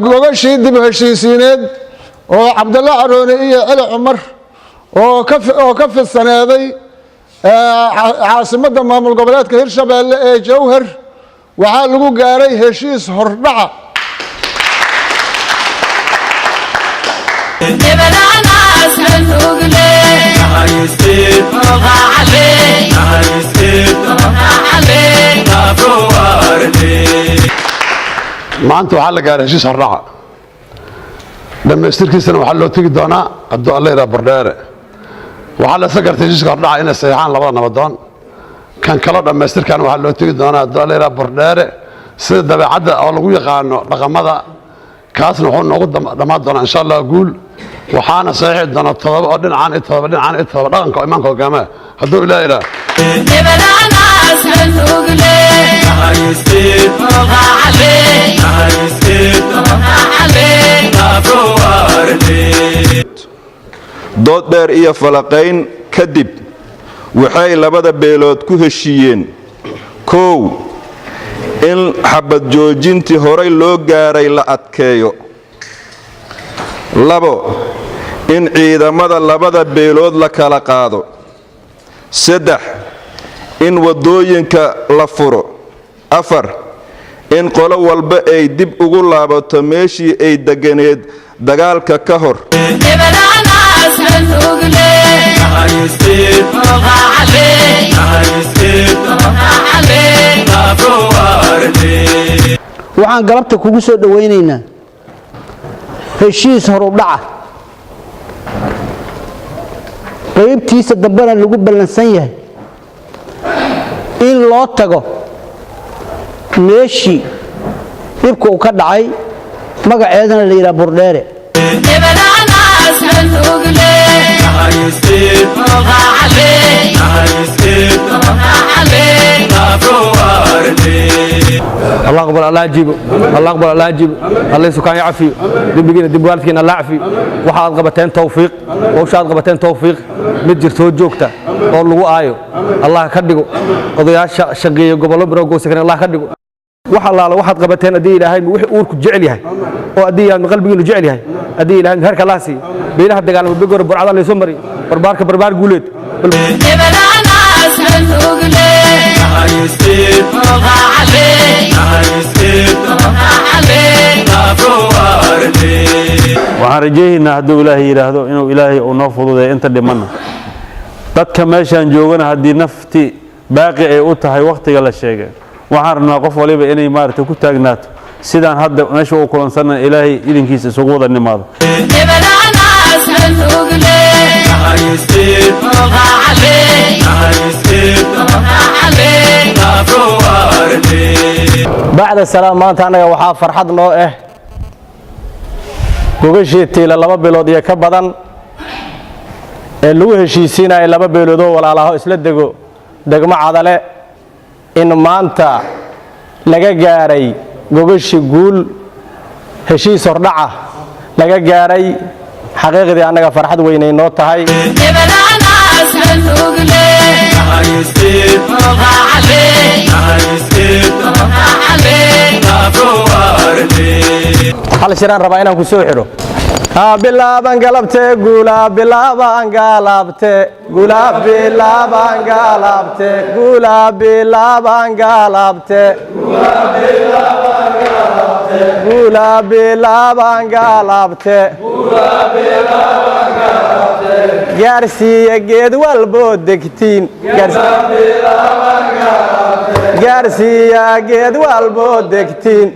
gogashii dib heshiisiineed oo Cabdulla Caroone iyo Cali Cumar oo ka fidsaneeday caasimadda maamul goboleedka Hirshabeelle ee Jowhar waxaa lagu gaaray heshiis hordhaca maanta waxaa la gaaray heshiis hordhaca dhamaystirkiisana waxaa loo tegi doonaa hadduu alla yidhaha Bardheere waxaa la sagartay heshiiska hordhaca inay saxiixaan labada nabadoon kan kalo dhamaystirkaana waxaa loo tegi doonaa hadduu alla yidhaha Bardheere sida dabeecadda oo lagu yaqaano dhaqamada kaasna wuxuu noogu dhammaan doonaa insha allah guul waxaana saxiixi doona 7 oo dhinacaan iyo 7 dhinacaan iyo 7 dhaqanka oo imaanka hogaamaya hadduu ilaahay yidhaha dood dheer iyo falaqayn kadib waxay labada beelood ku heshiiyeen kow in xabad joojintii horay loo gaaray la adkeeyo labo in ciidamada labada beelood la kala qaado saddex in wadooyinka la furo afar in qolo walba ay dib ugu laabato meeshii ay deganeed dagaalka ka hor waxaan galabta kugu soo dhaweynaynaa heshiis horudhaca qaybtiisa dambena lagu ballansan yahay in loo tago meeshii dhibka uu ka dhacay magaceedana la yidhaha Bardheere الله أقبل الله يجيبه الله أقبل الله يجيبه الله يسكان يعفي دبينا دبوالتنا الله يعفي وحاد قبتين توفيق وشاد قبتين توفيق متجر توجوكتا والله آيو الله كدقو قضيات شقية قبل برو سكن الله كدقو وحلا واحد قبتين أدي إلى هاي وحي أورك جعلها وأدي من قلبي إنه جعلها أدي إلى هرك لاسي بينها دجال بيجور برعض اللي سمري بربارك بربار قولت وحرجينا هدو إلهي يراهدو إنه إلهي ونفضو ذي أنت دمنا dadka meeshan joogana hadii nafti baaqi ay u tahay waqtiga la sheegay waxaarna qof waliba inay maartay ku taagnaato sidaan hadda meesha uu kulansanaa ilaahay idinkiisa isugu wada nimaado بعد السلام maanta anaga waxa farxad noo ah gogashii laba bilood iyo ka badan ee lagu heshiisiinay laba beelood oo walaalaha isla dego degmo cadale in maanta laga gaaray gogashii guul heshiis hordhaca laga gaaray xaqiiqdii anaga farxad weyn ay noo tahay hal shiraan rabaa inaan ku soo xiro bilaaban galabte guula bilaaban galabte guula bilaaban galabte guula bilaaban galabte guula bilaaban galabte gaarsiiya geed walbo degtiin gaarsiiya geed walbo degtiin